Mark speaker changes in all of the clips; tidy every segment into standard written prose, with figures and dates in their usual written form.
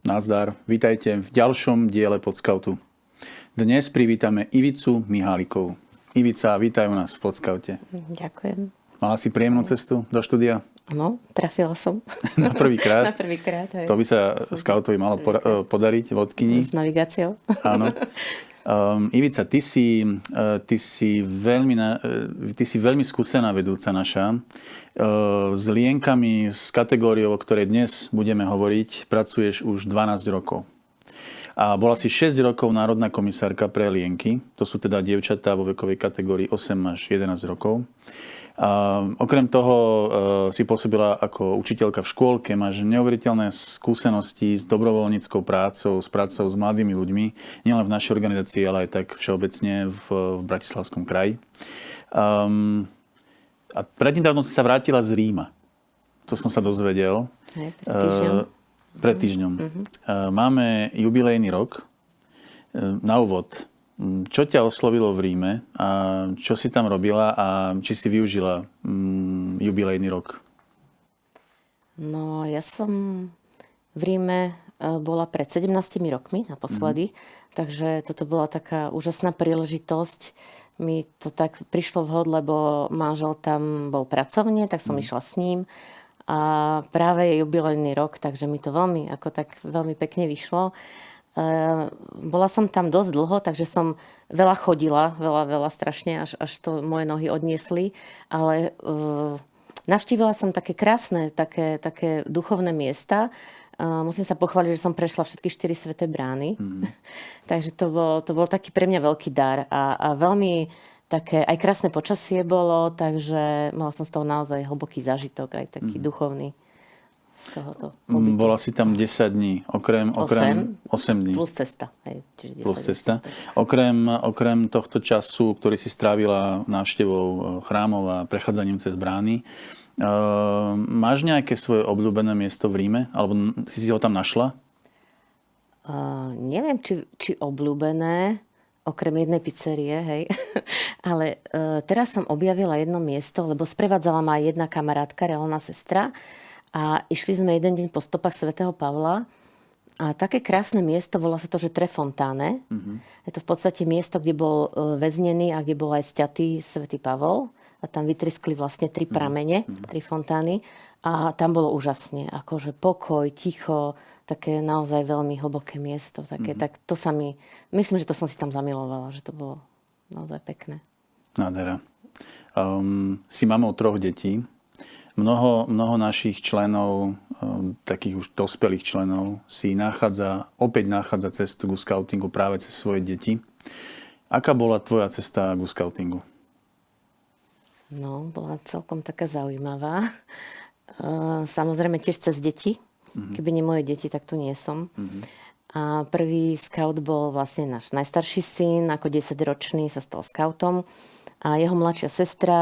Speaker 1: nazdar. Vítajte v ďalšom diele Podscoutu. Dnes privítame Ivicu Mihálikovú. Ivica, vítaj u nás v Podscoute.
Speaker 2: Ďakujem.
Speaker 1: Mala si príjemnú cestu do štúdia?
Speaker 2: Áno, trafila som.
Speaker 1: Na prvýkrát?
Speaker 2: Na prvýkrát, hej.
Speaker 1: To by sa scoutovi malo podariť v Odkyni.
Speaker 2: S navigáciou.
Speaker 1: Áno. Ivica, ty si veľmi skúsená vedúca naša. S lienkami, s kategóriou, o ktorej dnes budeme hovoriť, pracuješ už 12 rokov. A bola si 6 rokov národná komisárka pre lienky. To sú teda dievčatá vo vekovej kategórii 8 až 11 rokov. A okrem toho si pôsobila ako učiteľka v škôlke, máš neuveriteľné skúsenosti s dobrovoľníckou prácou, s prácou s mladými ľuďmi, nielen v našej organizácii, ale aj tak všeobecne v Bratislavskom kraji. A prednedávno si sa vrátila z Ríma. To som sa dozvedel. Pred týždňom. Máme jubilejný rok. Na úvod, čo ťa oslovilo v Ríme a čo si tam robila a či si využila jubilejný rok?
Speaker 2: No, ja som v Ríme bola pred 17 rokmi naposledy, takže toto bola taká úžasná príležitosť. Mi to tak prišlo vhod, lebo manžel tam bol pracovne, tak som išla s ním. A práve je jubilejný rok, takže mi to veľmi pekne vyšlo. Bola som tam dosť dlho, takže som veľa chodila, veľa strašne, až to moje nohy odniesli. Ale navštívila som také krásne, také duchovné miesta. Musím sa pochváliť, že som prešla všetky 4 sväté brány. Takže to bol taký pre mňa veľký dar. A veľmi také, aj krásne počasie bolo, takže mala som z toho naozaj hlboký zážitok, aj taký duchovný. Z tohoto pobytu.
Speaker 1: Bola si tam 10 dní, okrem 8 dní.
Speaker 2: Plus cesta. Hej, čiže 10
Speaker 1: plus cesta. Okrem tohto času, ktorý si strávila návštevou chrámov a prechádzaním cez brány, máš nejaké svoje obľúbené miesto v Ríme? Alebo si ho tam našla?
Speaker 2: Neviem, či obľúbené, okrem jednej pizzerie, hej. Ale teraz som objavila jedno miesto, lebo sprevádzala ma aj jedna kamarátka, reálna sestra. A išli sme jeden deň po stopách svätého Pavla. A také krásne miesto, volá sa to, že Tre Fontane. Je to v podstate miesto, kde bol väznený a kde bol aj sťatý svätý Pavol. A tam vytriskli vlastne 3 pramene, 3 fontány. A tam bolo úžasne. Akože pokoj, ticho, také naozaj veľmi hlboké miesto. Tak to sa mi... Myslím, že to som si tam zamilovala, že to bolo naozaj pekné. Nádhera.
Speaker 1: Si mamou 3 detí. Mnoho našich členov, takých už dospelých členov, opäť nachádza cestu ku skautingu práve cez svoje deti. Aká bola tvoja cesta ku skautingu?
Speaker 2: No, bola celkom taká zaujímavá. Samozrejme tiež cez deti. Keby nie moje deti, tak tu nie som. A prvý skaut bol vlastne náš najstarší syn, ako 10-ročný sa stal skautom. A jeho mladšia sestra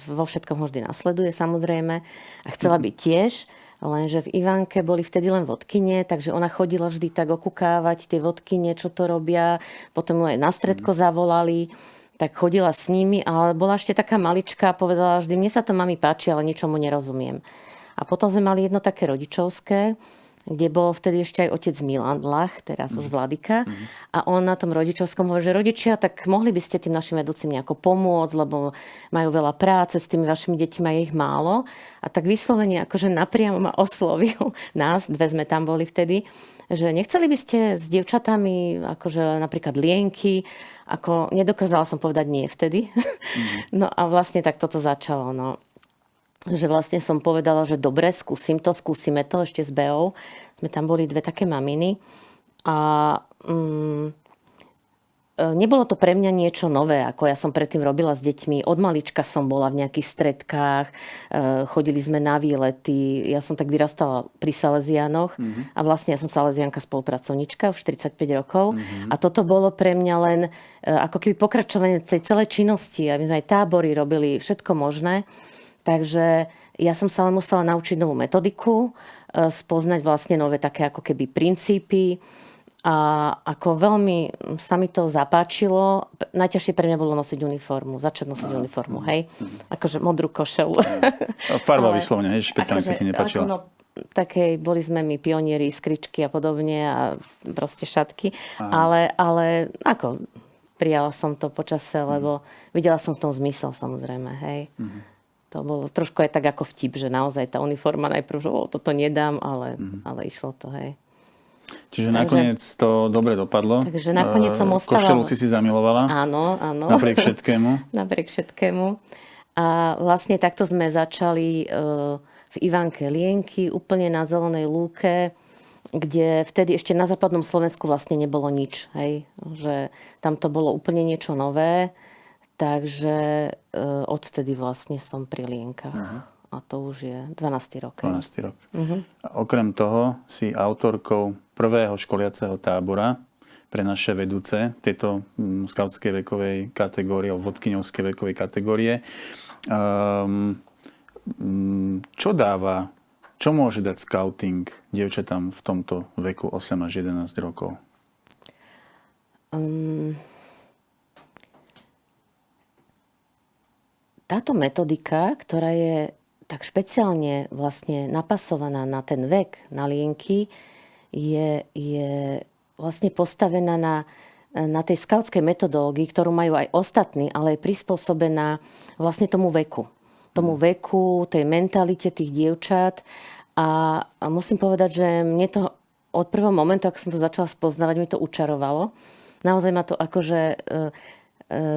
Speaker 2: vo všetkom ho vždy nasleduje, samozrejme. A chcela byť tiež, lenže v Ivánke boli vtedy len vodkyne, takže ona chodila vždy tak okukávať tie vodkyne, čo to robia. Potom ju aj na stredko zavolali, tak chodila s nimi, ale bola ešte taká maličká a povedala vždy, mne sa to mami páči, ale ničomu nerozumiem. A potom sme mali jedno také rodičovské, kde bol vtedy ešte aj otec Milan Lach, teraz už vladyka. A on na tom rodičovskom hovorí, že rodičia, tak mohli by ste tým našim vedúcim nejako pomôcť, lebo majú veľa práce, s tými vašimi deťmi je ich málo. A tak vyslovene akože napriamo ma oslovil nás, 2 sme tam boli vtedy, že nechceli by ste s dievčatami, akože napríklad lienky, ako nedokázala som povedať nie vtedy. No a vlastne tak toto začalo, no. Že vlastne som povedala, že dobre, skúsime to ešte s Beou. Sme tam boli 2 také maminy. A nebolo to pre mňa niečo nové, ako ja som predtým robila s deťmi. Od malička som bola v nejakých stredkách, chodili sme na výlety. Ja som tak vyrastala pri Salesiánoch a vlastne ja som Salesiánka spolupracovnička už 45 rokov. A toto bolo pre mňa len ako keby pokračovanie tej celej činnosti. A my sme aj tábory robili, všetko možné. Takže ja som sa len musela naučiť novú metodiku, spoznať vlastne nové také ako keby princípy a ako veľmi sa mi to zapáčilo. Najťažšie pre mňa bolo nosiť uniformu, začať nosiť uniformu, hej. Akože modrú košelu.
Speaker 1: Farba vyslovene, hej, špeciálne sa ti nepáčila.
Speaker 2: boli sme my pionieri, skričky a podobne a proste šatky.
Speaker 1: Áno.
Speaker 2: Ale ako prijala som to počase, lebo videla som v tom zmysel, samozrejme, hej. To bolo trošku aj tak ako vtip, že naozaj tá uniforma najprv, že toto nedám, ale išlo to, hej.
Speaker 1: Čiže nakoniec to dobre dopadlo.
Speaker 2: Takže nakoniec som ostala...
Speaker 1: Košelu si zamilovala.
Speaker 2: Áno.
Speaker 1: Napriek všetkému.
Speaker 2: Napriek všetkému. A vlastne takto sme začali v Ivánke Lienky, úplne na zelenej lúke, kde vtedy ešte na západnom Slovensku vlastne nebolo nič. Hej? Že tam to bolo úplne niečo nové. Takže odtedy vlastne som pri Lienkach. A to už je 12. rok.
Speaker 1: 12. rok. A okrem toho si autorkou prvého školiaceho tábora pre naše vedúce tejto skautskej vekovej kategórie, vodkyňovskej vekovej kategórie. Čo dáva, čo môže dať skauting dievčatám v tomto veku 8 až 11 rokov?
Speaker 2: Táto metodika, ktorá je tak špeciálne vlastne napasovaná na ten vek, na Lienky, je vlastne postavená na tej skautskej metodológii, ktorú majú aj ostatní, ale je prispôsobená vlastne tomu veku. Tomu veku, tej mentalite tých dievčat. A musím povedať, že mne to od prvého momentu, ako som to začala spoznávať, mi to učarovalo. Naozaj ma to akože...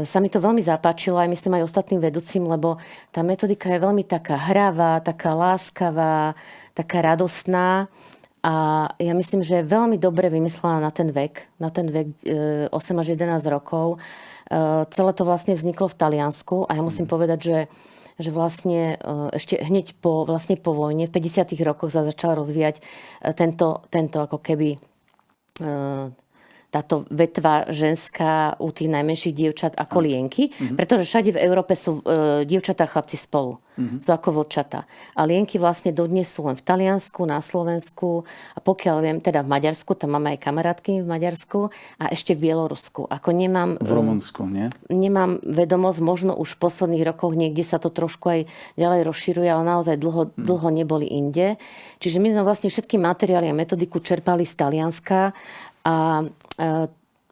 Speaker 2: sa mi to veľmi zapáčilo, aj myslím aj ostatným vedúcim, lebo tá metodika je veľmi taká hravá, taká láskavá, taká radostná a ja myslím, že je veľmi dobre vymyslená na ten vek 8 až 11 rokov. Celé to vlastne vzniklo v Taliansku a ja musím povedať, že vlastne ešte hneď po vojne, v 50. rokoch sa začal rozvíjať tento ako keby táto vetva ženská u tých najmenších dievčat ako Lienky, pretože všade v Európe sú dievčatá a chlapci spolu. Sú ako vlčatá. A Lienky vlastne dodnes sú len v Taliansku, na Slovensku a pokiaľ viem, teda v Maďarsku, tam máme aj kamarátky v Maďarsku a ešte v Bielorusku. Ako nemám...
Speaker 1: V Rumunsku, nie?
Speaker 2: Nemám vedomosť, možno už v posledných rokoch niekde sa to trošku aj ďalej rozširuje, ale naozaj dlho neboli inde. Čiže my sme vlastne všetky materiály a metodiku čerpali z Talianska a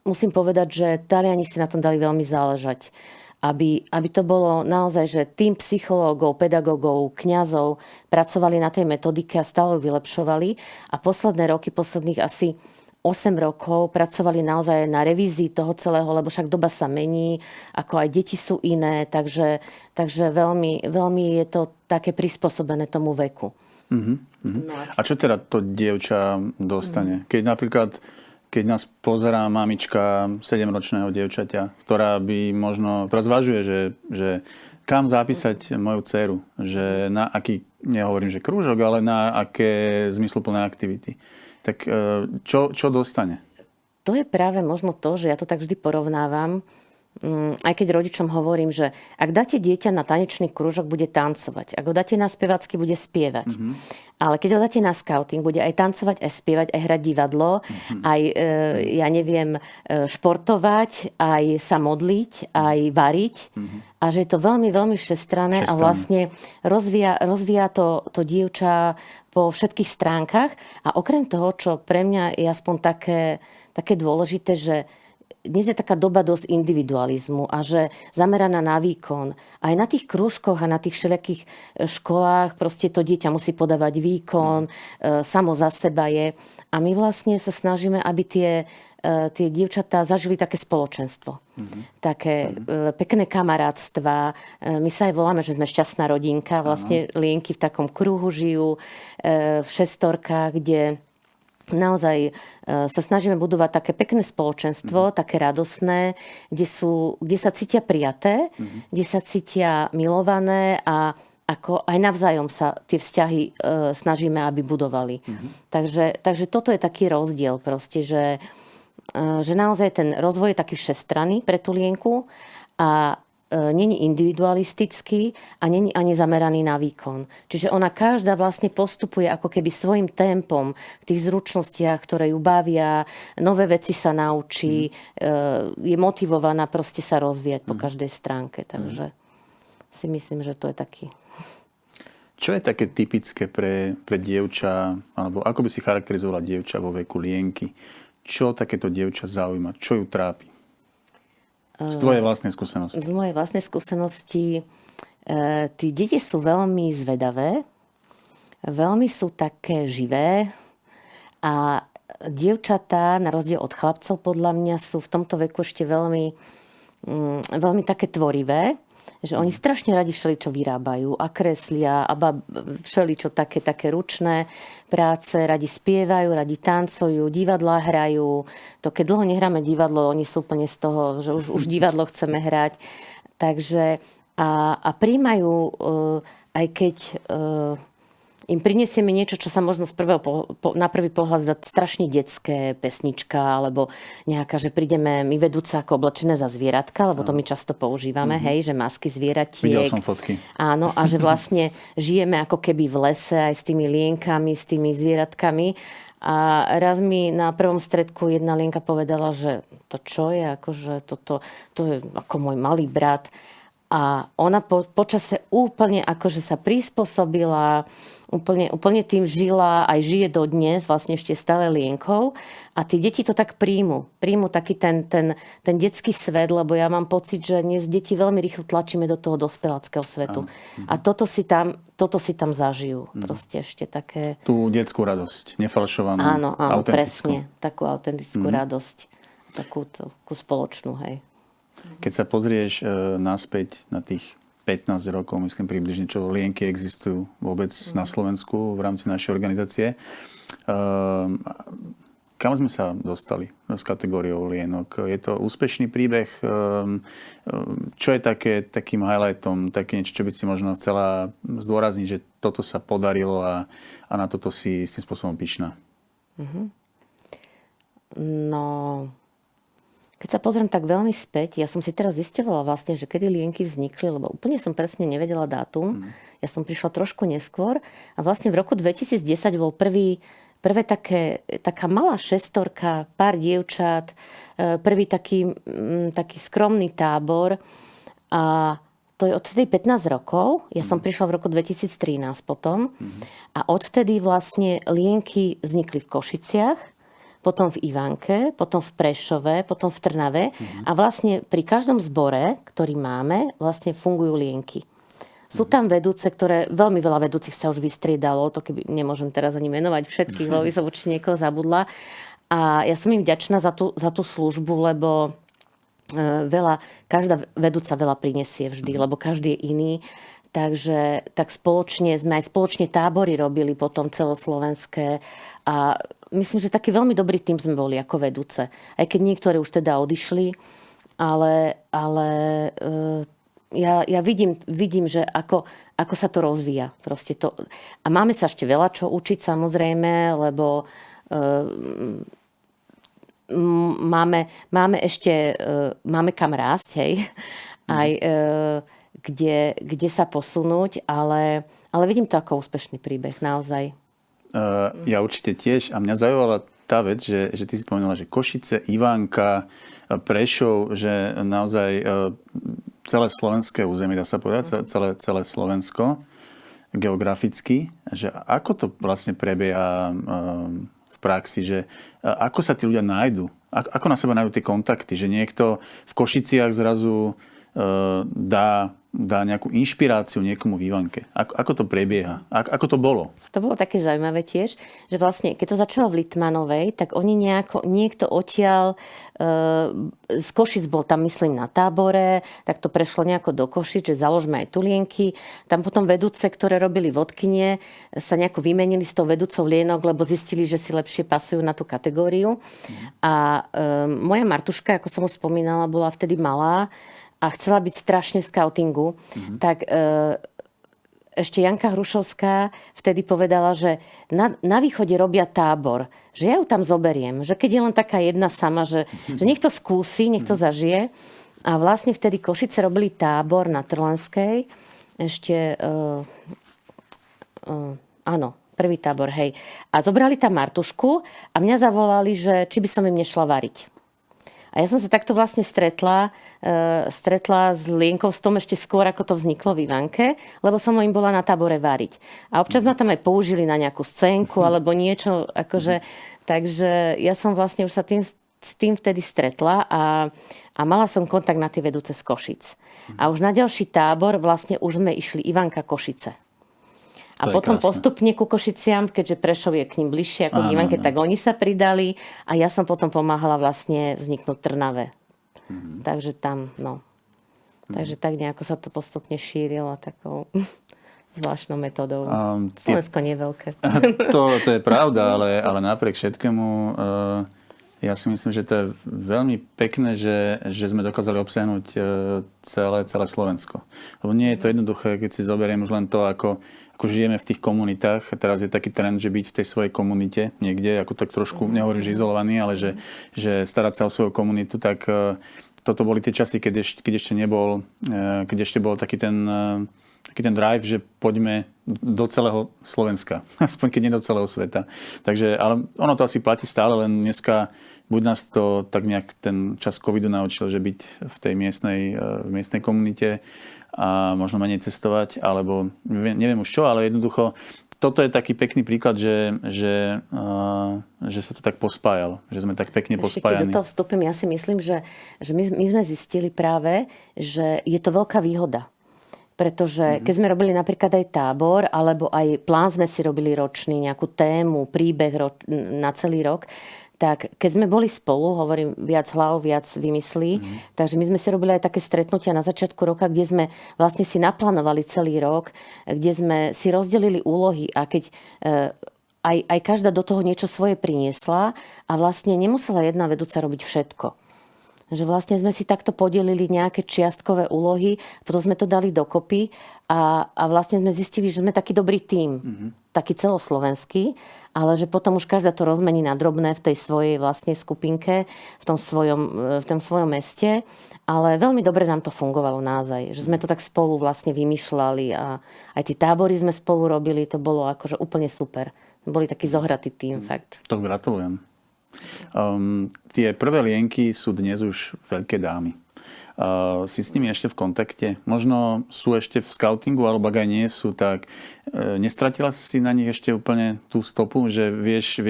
Speaker 2: musím povedať, že Taliani si na tom dali veľmi záležať. Aby to bolo naozaj, že tým psychológov, pedagógov, kňazov pracovali na tej metodike a stále ju vylepšovali. A posledných asi 8 rokov pracovali naozaj na revízii toho celého, lebo však doba sa mení, ako aj deti sú iné, takže veľmi, veľmi je to také prispôsobené tomu veku.
Speaker 1: No a čo teda to dievča dostane? Keď nás pozerá mamička 7-ročného dievčaťa, ktorá zvažuje, že kam zapísať moju dceru, že na aký, nehovorím, že krúžok, ale na aké zmysluplné aktivity. Tak čo dostane?
Speaker 2: To je práve možno to, že ja to tak vždy porovnávam, aj keď rodičom hovorím, že ak dáte dieťa na tanečný krúžok, bude tancovať. Ak ho dáte na spevácky, bude spievať. Ale keď ho dáte na skauting, bude aj tancovať, aj spievať, aj hrať divadlo, aj, športovať, aj sa modliť, aj variť. A že je to veľmi, veľmi všestranné a vlastne rozvíja to dievča po všetkých stránkach. A okrem toho, čo pre mňa je aspoň také dôležité, že dnes je taká doba dosť individualizmu a že zameraná na výkon. Aj na tých krúžkoch a na tých všelijakých školách proste to dieťa musí podávať výkon, samo za seba je. A my vlastne sa snažíme, aby tie dievčatá zažili také spoločenstvo. Také pekné kamarátstva. My sa aj voláme, že sme šťastná rodinka. Vlastne Lienky v takom kruhu žijú, v šestorkách, kde naozaj sa snažíme budovať také pekné spoločenstvo, také radosné, kde sa cítia prijaté, kde sa cítia milované a ako aj navzájom sa tie vzťahy snažíme, aby budovali. Takže toto je taký rozdiel proste, že naozaj ten rozvoj je taký všestranný pre tú Lienku a není individualistický a není ani zameraný na výkon. Čiže ona každá vlastne postupuje ako keby svojim tempom v tých zručnostiach, ktoré ju bavia, nové veci sa naučí, je motivovaná proste sa rozvíjať po každej stránke. Takže si myslím, že to je taký...
Speaker 1: Čo je také typické pre dievča, alebo ako by si charakterizovala dievča vo veku lienky? Čo takéto dievča zaujíma? Čo ju trápi? Z tvojej vlastnej skúsenosti.
Speaker 2: Z mojej vlastnej skúsenosti tí deti sú veľmi zvedavé, veľmi sú také živé a dievčatá, na rozdiel od chlapcov, podľa mňa sú v tomto veku ešte veľmi také tvorivé, že oni strašne radi všeličo vyrábajú a kreslia a všeličo také ručné práce, radi spievajú, radi tancujú, divadlá hrajú. To keď dlho nehráme divadlo, oni sú úplne z toho, že už divadlo chceme hrať. Takže a príjmajú, aj keď im prinesieme niečo, čo sa možno na prvý pohľad zdá strašne detské, pesnička, alebo nejaká, že prídeme my vedúca ako oblečené za zvieratka, lebo to my často používame, hej, že masky zvieratiek.
Speaker 1: Videl som fotky.
Speaker 2: Áno, a že vlastne žijeme ako keby v lese aj s tými lienkami, s tými zvieratkami. A raz mi na prvom stredku jedna lienka povedala, že to čo je, akože to je ako môj malý brat. A ona počase úplne akože sa prispôsobila, úplne tým žila, aj žije dodnes, vlastne ešte stále lienkou. A tí deti to tak príjmu taký ten detský svet, lebo ja mám pocit, že dnes deti veľmi rýchlo tlačíme do toho dospeláckého svetu. A toto si tam zažijú. Proste ešte také...
Speaker 1: Tú detskú radosť, nefalšovanú,
Speaker 2: áno,
Speaker 1: autentickú.
Speaker 2: presne. Takú autentickú radosť. Takú spoločnú, hej.
Speaker 1: Keď sa pozrieš naspäť na tých 15 rokov, myslím približne, čo lienky existujú vôbec na Slovensku v rámci našej organizácie, kam sme sa dostali s kategóriou lienok? Je to úspešný príbeh? Čo je takým highlightom? Také niečo, čo by si možno chcela zdôrazniť, že toto sa podarilo a na toto si s tým spôsobom pyšná?
Speaker 2: No... Keď sa pozriem tak veľmi späť, ja som si teraz zisťovala vlastne, že kedy lienky vznikli, lebo úplne som presne nevedela dátum. Ja som prišla trošku neskôr a vlastne v roku 2010 bol prvé taká malá šestorka, pár dievčat, prvý taký skromný tábor a to je odtedy 15 rokov. Ja som prišla v roku 2013 potom a odtedy vlastne lienky vznikli v Košiciach, potom v Ivánke, potom v Prešove, potom v Trnave. A vlastne pri každom zbore, ktorý máme, vlastne fungujú lienky. Sú tam vedúce, veľmi veľa vedúcich sa už vystriedalo, to keby nemôžem teraz ani menovať všetkých, lebo by som určite niekoho zabudla. A ja som im vďačná za tú službu, lebo každá vedúca veľa prinesie vždy, lebo každý je iný. Takže tak spoločne sme aj spoločne tábory robili potom celoslovenské a myslím, že taký veľmi dobrý tým sme boli ako vedúce. Aj keď niektoré už teda odišli, ale ja vidím, že ako sa to rozvíja. Proste to. A máme sa ešte veľa čo učiť samozrejme, lebo máme kam rásť, hej. Aj kde sa posunúť, ale vidím to ako úspešný príbeh, naozaj.
Speaker 1: Ja určite tiež. A mňa zaujímala tá vec, že ty si spomenula, že Košice, Ivánka, Prešov, že naozaj celé slovenské územie, dá sa povedať, celé Slovensko geograficky, že ako to vlastne prebieha v praxi, že ako sa tí ľudia nájdu, ako na seba nájdu tie kontakty, že niekto v Košiciach zrazu dá nejakú inšpiráciu niekomu v Ivánke. Ako to prebieha? Ako to bolo?
Speaker 2: To bolo také zaujímavé tiež, že vlastne, keď to začalo v Litmanovej, tak oni niekto odtiaľ z Košic bol tam, myslím, na tábore, tak to prešlo nejako do Košic, že založme aj tu lienky. Tam potom vedúce, ktoré robili vodkynie, sa nejako vymenili s tou vedúcou lienok, lebo zistili, že si lepšie pasujú na tú kategóriu. A moja Martuška, ako som už spomínala, bola vtedy malá, a chcela byť strašne v skautingu, tak ešte Janka Hrušovská vtedy povedala, že na východe robia tábor, že ja ju tam zoberiem, že keď je len taká jedna sama, že nech to skúsi, nech to zažije. A vlastne vtedy Košice robili tábor na Trlenskej, ešte, áno, prvý tábor, hej. A zobrali tam Martušku a mňa zavolali, že či by som im nešla variť. A ja som sa takto vlastne stretla s Lienkou v tom ešte skôr, ako to vzniklo v Ivanke, lebo som im bola na tábore variť. A občas ma tam aj použili na nejakú scénku alebo niečo, akože, takže ja som vlastne už sa s tým vtedy stretla a mala som kontakt na tie vedúce z Košic. A už na ďalší tábor vlastne už sme išli Ivanka Košice. A potom postupne ku Košiciam, keďže Prešov je k ním bližšie ako k Ivanke, tak oni sa pridali a ja som potom pomáhala vlastne vzniknúť Trnave. Takže tam, no. Takže tak nejako sa to postupne šírilo takou zvláštnou metodou. Slovensko nie je veľké.
Speaker 1: To je pravda, ale napriek všetkému ja si myslím, že to je veľmi pekné, že sme dokázali obsiahnuť celé Slovensko. Lebo nie je to jednoduché, keď si zoberiem už len to, ako žijeme v tých komunitách. A teraz je taký trend, že byť v tej svojej komunite niekde, ako tak trošku, nehovorím, že izolovaný, ale že starať sa o svoju komunitu, tak toto boli tie časy, keď ešte bol taký ten drive, že poďme do celého Slovenska. Aspoň keď nie do celého sveta. Takže, ale ono to asi platí stále, len dneska buď nás to tak nejak ten čas covidu naučil, že byť v tej miestnej komunite a možno menej cestovať, alebo neviem už čo, ale jednoducho toto je taký pekný príklad, že sa to tak pospájalo, že sme tak pekne pospájani.
Speaker 2: Keď do toho vstúpim, ja si myslím, že my sme zistili práve, že je to veľká výhoda. Pretože keď sme robili napríklad aj tábor, alebo aj plán sme si robili ročný, nejakú tému, príbeh na celý rok, tak keď sme boli spolu, hovorím, viac hlav, viac vymyslí, takže my sme si robili aj také stretnutia na začiatku roka, kde sme vlastne si naplánovali celý rok, kde sme si rozdelili úlohy a keď aj každá do toho niečo svoje priniesla a vlastne nemusela jedna vedúca robiť všetko. Že vlastne sme si takto podelili nejaké čiastkové úlohy, potom sme to dali dokopy a vlastne sme zistili, že sme taký dobrý tím, taký celoslovenský, ale že potom už každá to rozmení na drobné v tej svojej vlastne skupinke, v tom svojom meste, ale veľmi dobre nám to fungovalo naozaj, že sme to tak spolu vlastne vymýšľali a aj tie tábory sme spolu robili, to bolo akože úplne super. Boli taký zohratý tím, fakt.
Speaker 1: To gratulujem. Tie prvé Lienky sú dnes už veľké dámy. Si s nimi ešte v kontakte? Možno sú ešte v skautingu, alebo ak aj nie sú, tak nestratila si na nich ešte úplne tú stopu, že vieš,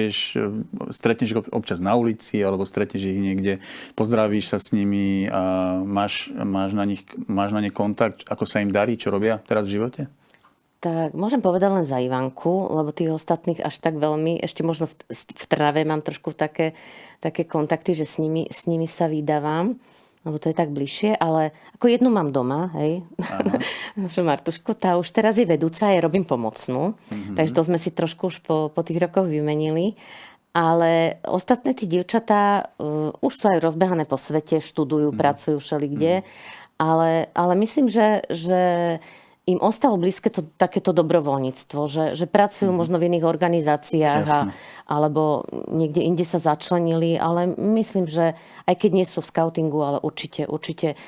Speaker 1: stretneš občas na ulici, alebo stretneš ich niekde, pozdravíš sa s nimi a máš na ne kontakt, ako sa im darí, čo robia teraz v živote?
Speaker 2: Tak môžem povedať len za Ivanku, lebo tých ostatných až tak veľmi, ešte možno v Trnave mám trošku také kontakty, že s nimi sa vydávam, lebo to je tak bližšie, ale ako jednu mám doma, hej, našu Martušku, tá už teraz je vedúca, ja robím pomocnú, takže to sme si trošku už po tých rokoch vymenili. Ale ostatné tí dievčatá už sú aj rozbehané po svete, študujú, pracujú všelikde, ale myslím, že im ostalo blízke takéto dobrovoľníctvo, že pracujú možno v iných organizáciách alebo niekde inde sa začlenili, ale myslím, že aj keď nie sú v skautingu, ale určite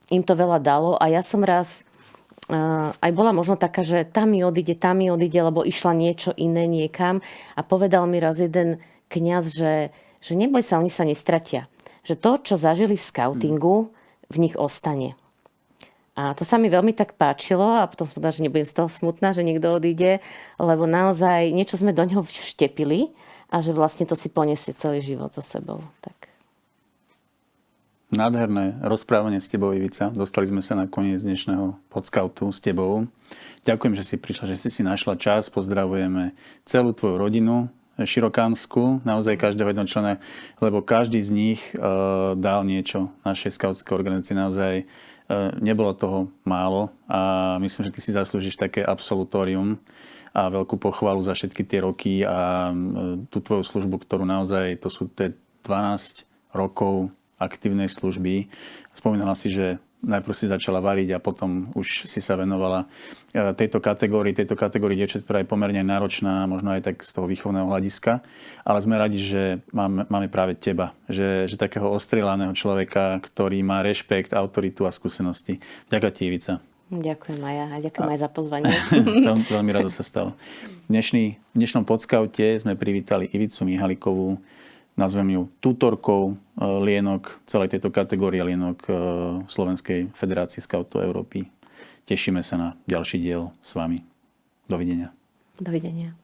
Speaker 2: im to veľa dalo. A ja som raz aj bola možno taká, že tam mi odíde, lebo išla niečo iné niekam a povedal mi raz jeden kňaz, že neboj sa, oni sa nestratia. Že to, čo zažili v skautingu, v nich ostane. A to sa mi veľmi tak páčilo a potom som povedala, že nebudem z toho smutná, že niekto odíde, lebo naozaj niečo sme do ňoho vštepili a že vlastne to si poniesie celý život so sebou. Tak.
Speaker 1: Nádherné rozprávanie s tebou, Ivica. Dostali sme sa na koniec dnešného podskautu s tebou. Ďakujem, že si prišla, že si našla čas. Pozdravujeme celú tvoju rodinu širokánsku, naozaj každého jednoho člena, lebo každý z nich dal niečo našej skautskej organizácii. Naozaj nebolo toho málo a myslím, že ty si zaslúžiš také absolutórium a veľkú pochvalu za všetky tie roky a tú tvoju službu, ktorú naozaj, to sú 12 rokov aktívnej služby. Spomínala si, že najprv si začala variť a potom už si sa venovala tejto kategórii dievčat, ktorá je pomerne náročná, možno aj tak z toho výchovného hľadiska. Ale sme radi, že máme práve teba. Že takého ostrieľaného človeka, ktorý má rešpekt, autoritu a skúsenosti. Ďakujem ti, Ivica.
Speaker 2: Ďakujem, Maja. A ďakujem aj za pozvanie.
Speaker 1: Veľmi rado sa stalo. V dnešnom podskaute sme privítali Ivicu Mihalikovú, nazvem ju tutorkou lienok, celej tejto kategórie lienok Slovenskej federácie skautov Európy. Tešíme sa na ďalší diel s vami. Dovidenia.
Speaker 2: Dovidenia.